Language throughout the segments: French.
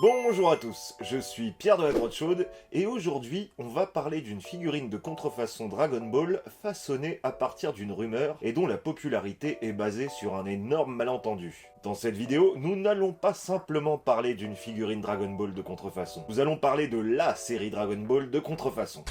Bonjour à tous, je suis Pierre de la Grotte Chaude et aujourd'hui on va parler d'une figurine de contrefaçon Dragon Ball façonnée à partir d'une rumeur et dont la popularité est basée sur un énorme malentendu. Dans cette vidéo, nous n'allons pas simplement parler d'une figurine Dragon Ball de contrefaçon, nous allons parler de la série Dragon Ball de contrefaçon.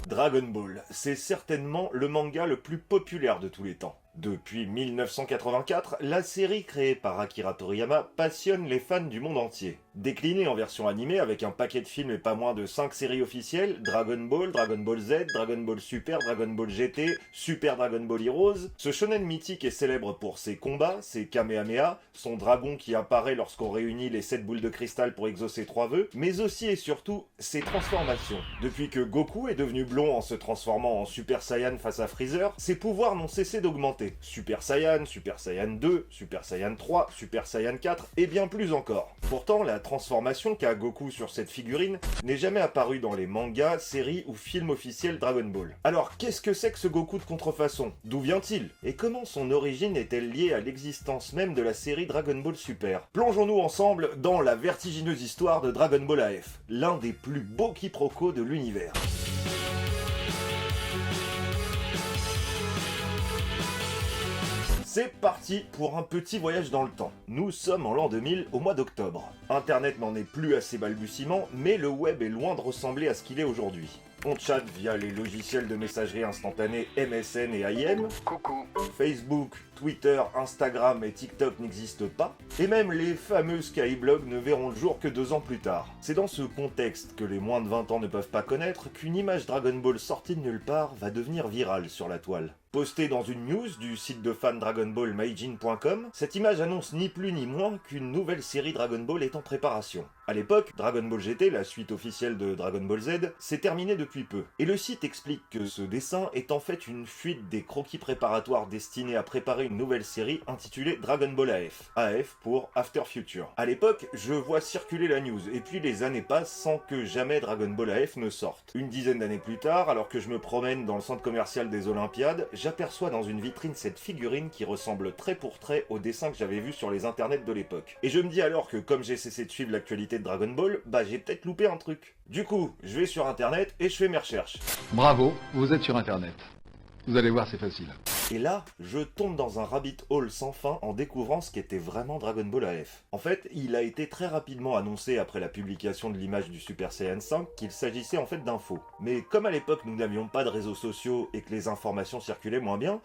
Dragon Ball, c'est certainement le manga le plus populaire de tous les temps. Depuis 1984, la série créée par Akira Toriyama passionne les fans du monde entier. Déclinée en version animée avec un paquet de films et pas moins de 5 séries officielles, Dragon Ball, Dragon Ball Z, Dragon Ball Super, Dragon Ball GT, Super Dragon Ball Heroes, ce shonen mythique est célèbre pour ses combats, ses Kamehameha, son dragon qui apparaît lorsqu'on réunit les 7 boules de cristal pour exaucer 3 vœux, mais aussi et surtout ses transformations. Depuis que Goku est devenu blond en se transformant en Super Saiyan face à Freezer, ses pouvoirs n'ont cessé d'augmenter. Super Saiyan, Super Saiyan 2, Super Saiyan 3, Super Saiyan 4 et bien plus encore. Pourtant, la transformation qu'a Goku sur cette figurine n'est jamais apparue dans les mangas, séries ou films officiels Dragon Ball. Alors qu'est-ce que c'est que ce Goku de contrefaçon? D'où vient-il? Et comment son origine est-elle liée à l'existence même de la série Dragon Ball Super? Plongeons-nous ensemble dans la vertigineuse histoire de Dragon Ball AF, l'un des plus beaux quiproquos de l'univers. C'est parti pour un petit voyage dans le temps. Nous sommes en l'an 2000 au mois d'octobre. Internet n'en est plus à ses balbutiements, mais le web est loin de ressembler à ce qu'il est aujourd'hui. On chatte via les logiciels de messagerie instantanée MSN et IM. Coucou. Facebook, Twitter, Instagram et TikTok n'existent pas. Et même les fameux skyblogs ne verront le jour que 2 ans plus tard. C'est dans ce contexte que les moins de 20 ans ne peuvent pas connaître qu'une image Dragon Ball sortie de nulle part va devenir virale sur la toile. Postée dans une news du site de fans Dragon Ball Maijin.com, cette image annonce ni plus ni moins qu'une nouvelle série Dragon Ball est en préparation. À l'époque, Dragon Ball GT, la suite officielle de Dragon Ball Z, s'est terminée depuis peu. Et le site explique que ce dessin est en fait une fuite des croquis préparatoires destinés à préparer une nouvelle série intitulée Dragon Ball AF. AF pour After Future. À l'époque, je vois circuler la news, et puis les années passent sans que jamais Dragon Ball AF ne sorte. Une dizaine d'années plus tard, alors que je me promène dans le centre commercial des Olympiades, j'aperçois dans une vitrine cette figurine qui ressemble trait pour trait au dessin que j'avais vu sur les internets de l'époque. Et je me dis alors que comme j'ai cessé de suivre l'actualité de Dragon Ball, bah j'ai peut-être loupé un truc. Du coup, je vais sur internet et je fais mes recherches. Bravo, vous êtes sur internet. Vous allez voir, c'est facile. Et là, je tombe dans un rabbit hole sans fin en découvrant ce qu'était vraiment Dragon Ball AF. En fait, il a été très rapidement annoncé après la publication de l'image du Super Saiyan 5 qu'il s'agissait en fait d'un faux. Mais comme à l'époque nous n'avions pas de réseaux sociaux et que les informations circulaient moins bien,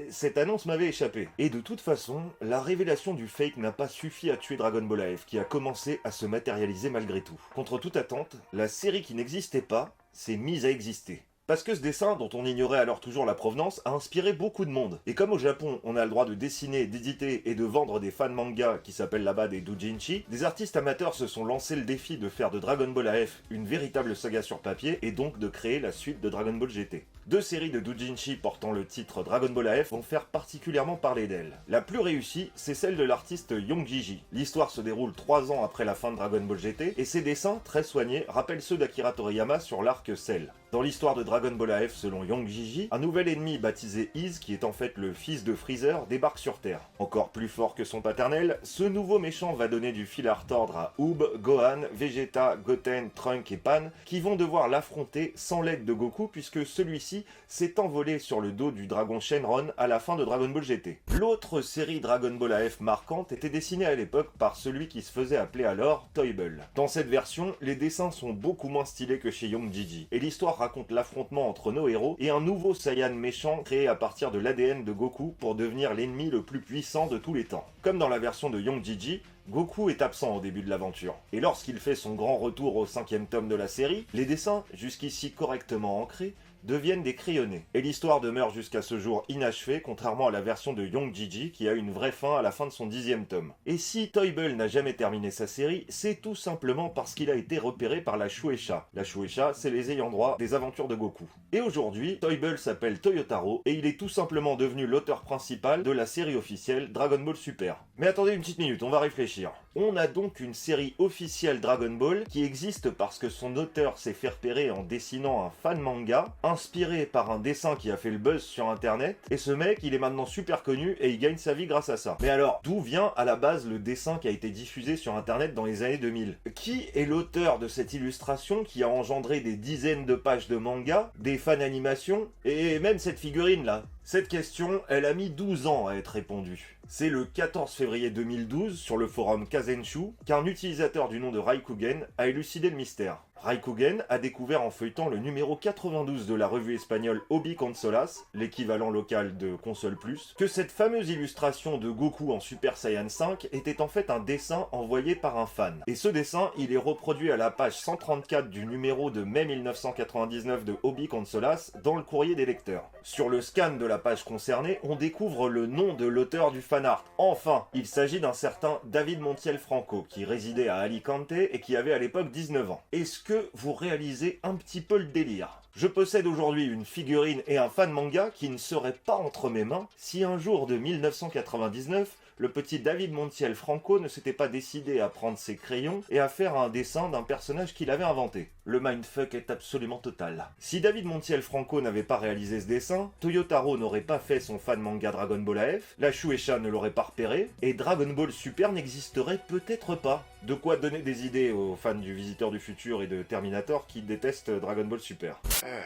cette annonce m'avait échappé. Et de toute façon, la révélation du fake n'a pas suffi à tuer Dragon Ball AF qui a commencé à se matérialiser malgré tout. Contre toute attente, la série qui n'existait pas s'est mise à exister. Parce que ce dessin, dont on ignorait alors toujours la provenance, a inspiré beaucoup de monde. Et comme au Japon, on a le droit de dessiner, d'éditer et de vendre des fan manga qui s'appellent là-bas des doujinshi, des artistes amateurs se sont lancés le défi de faire de Dragon Ball AF une véritable saga sur papier et donc de créer la suite de Dragon Ball GT. 2 séries de doujinshi portant le titre Dragon Ball AF vont faire particulièrement parler d'elle. La plus réussie, c'est celle de l'artiste Young Gigi. L'histoire se déroule 3 ans après la fin de Dragon Ball GT et ses dessins, très soignés, rappellent ceux d'Akira Toriyama sur l'arc Cell. Dans l'histoire de Dragon Ball AF selon Young Gigi, un nouvel ennemi baptisé Iz, qui est en fait le fils de Freezer, débarque sur Terre. Encore plus fort que son paternel, ce nouveau méchant va donner du fil à retordre à Oob, Gohan, Vegeta, Goten, Trunk et Pan, qui vont devoir l'affronter sans l'aide de Goku puisque celui-ci s'est envolé sur le dos du dragon Shenron à la fin de Dragon Ball GT. L'autre série Dragon Ball AF marquante était dessinée à l'époque par celui qui se faisait appeler alors Toyble. Dans cette version, les dessins sont beaucoup moins stylés que chez Young Gigi, et l'histoire raconte l'affrontement entre nos héros et un nouveau Saiyan méchant créé à partir de l'ADN de Goku pour devenir l'ennemi le plus puissant de tous les temps. Comme dans la version de Young Gigi, Goku est absent au début de l'aventure, et lorsqu'il fait son grand retour au 5e tome de la série, les dessins, jusqu'ici correctement ancrés, deviennent des crayonnés. Et l'histoire demeure jusqu'à ce jour inachevée, contrairement à la version de Young Gigi qui a une vraie fin à la fin de son 10e tome. Et si Toyble n'a jamais terminé sa série, c'est tout simplement parce qu'il a été repéré par la Shueisha. La Shueisha, c'est les ayants droit des aventures de Goku. Et aujourd'hui, Toyble s'appelle Toyotaro, et il est tout simplement devenu l'auteur principal de la série officielle Dragon Ball Super. Mais attendez une petite minute, on va réfléchir. On a donc une série officielle Dragon Ball qui existe parce que son auteur s'est fait repérer en dessinant un fan manga, inspiré par un dessin qui a fait le buzz sur internet, et ce mec il est maintenant super connu et il gagne sa vie grâce à ça. Mais alors, d'où vient à la base le dessin qui a été diffusé sur internet dans les années 2000? Qui est l'auteur de cette illustration qui a engendré des dizaines de pages de manga, des fan animations, et même cette figurine là? Cette question, elle a mis 12 ans à être répondue. C'est le 14 février 2012, sur le forum Kazenshu, qu'un utilisateur du nom de Raikugen a élucidé le mystère. Raikugen a découvert en feuilletant le numéro 92 de la revue espagnole Hobby Consolas, l'équivalent local de Console Plus, que cette fameuse illustration de Goku en Super Saiyan 5 était en fait un dessin envoyé par un fan. Et ce dessin, il est reproduit à la page 134 du numéro de mai 1999 de Hobby Consolas dans le courrier des lecteurs. Sur le scan de la page concernée, on découvre le nom de l'auteur du fanart. Enfin, il s'agit d'un certain David Montiel Franco, qui résidait à Alicante et qui avait à l'époque 19 ans. Est-ce que vous réalisez un petit peu le délire? Je possède aujourd'hui une figurine et un fan manga qui ne seraient pas entre mes mains si un jour de 1999, le petit David Montiel Franco ne s'était pas décidé à prendre ses crayons et à faire un dessin d'un personnage qu'il avait inventé. Le mindfuck est absolument total. Si David Montiel Franco n'avait pas réalisé ce dessin, Toyotaro n'aurait pas fait son fan manga Dragon Ball AF, la Shueisha ne l'aurait pas repéré, et Dragon Ball Super n'existerait peut-être pas. De quoi donner des idées aux fans du Visiteur du Futur et de Terminator qui détestent Dragon Ball Super.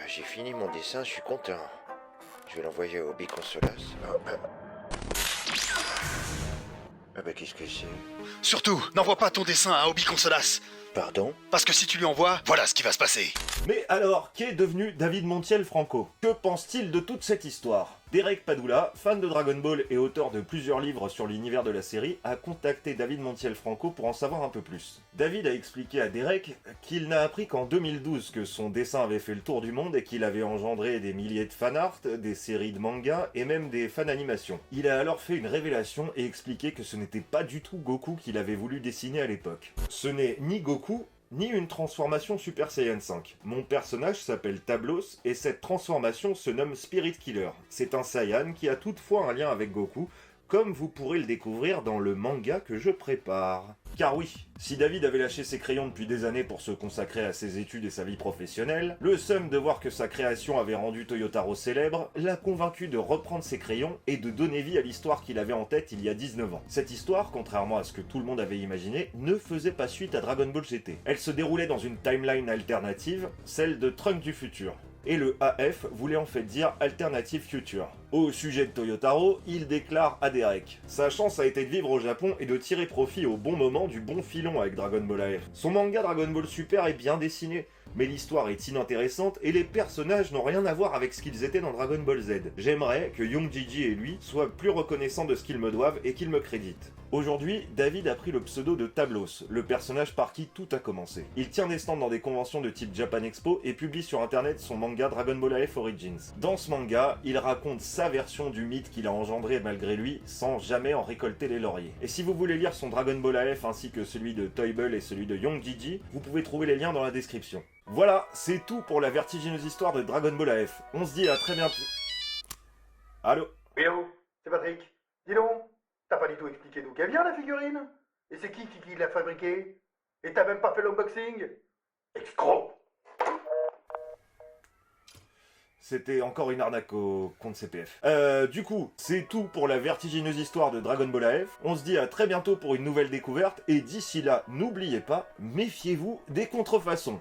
J'ai fini mon dessin, je suis content. Je vais l'envoyer au Hobby Consolas. Qu'est-ce que c'est? Surtout, n'envoie pas ton dessin à Hobby Consolas. Pardon? Parce que si tu lui envoies, voilà ce qui va se passer. Mais alors, qu'est devenu David Montiel Franco? Que pense-t-il de toute cette histoire? Derek Padula, fan de Dragon Ball et auteur de plusieurs livres sur l'univers de la série, a contacté David Montiel Franco pour en savoir un peu plus. David a expliqué à Derek qu'il n'a appris qu'en 2012 que son dessin avait fait le tour du monde et qu'il avait engendré des milliers de fanarts, des séries de mangas et même des fan animations. Il a alors fait une révélation et expliqué que ce n'était pas du tout Goku qu'il avait voulu dessiner à l'époque. Ce n'est ni Goku, ni une transformation Super Saiyan 5. Mon personnage s'appelle Tablos et cette transformation se nomme Spirit Killer. C'est un Saiyan qui a toutefois un lien avec Goku, comme vous pourrez le découvrir dans le manga que je prépare. Car oui, si David avait lâché ses crayons depuis des années pour se consacrer à ses études et sa vie professionnelle, le seum de voir que sa création avait rendu Toyotaro célèbre l'a convaincu de reprendre ses crayons et de donner vie à l'histoire qu'il avait en tête il y a 19 ans. Cette histoire, contrairement à ce que tout le monde avait imaginé, ne faisait pas suite à Dragon Ball GT. Elle se déroulait dans une timeline alternative, celle de Trunks du futur. Et le AF voulait en fait dire Alternative Future. Au sujet de Toyotaro, il déclare à Derek: sa chance a été de vivre au Japon et de tirer profit au bon moment du bon filon avec Dragon Ball AF. Son manga Dragon Ball Super est bien dessiné, mais l'histoire est inintéressante et les personnages n'ont rien à voir avec ce qu'ils étaient dans Dragon Ball Z. J'aimerais que Young Gigi et lui soient plus reconnaissants de ce qu'ils me doivent et qu'ils me créditent. Aujourd'hui, David a pris le pseudo de Tablos, le personnage par qui tout a commencé. Il tient des stands dans des conventions de type Japan Expo et publie sur internet son manga Dragon Ball AF Origins. Dans ce manga, il raconte sa version du mythe qu'il a engendré malgré lui, sans jamais en récolter les lauriers. Et si vous voulez lire son Dragon Ball AF ainsi que celui de Toyble et celui de Young Gigi, vous pouvez trouver les liens dans la description. Voilà, c'est tout pour la vertigineuse histoire de Dragon Ball AF. On se dit à très bientôt. Allô? Hello, c'est Patrick. Dis donc, t'as pas du tout expliqué d'où qu'elle vient la figurine? Et c'est qui l'a fabriquée? Et t'as même pas fait l'unboxing? Escroc! C'était encore une arnaque au compte CPF. Du coup, c'est tout pour la vertigineuse histoire de Dragon Ball AF. On se dit à très bientôt pour une nouvelle découverte. Et d'ici là, n'oubliez pas, méfiez-vous des contrefaçons.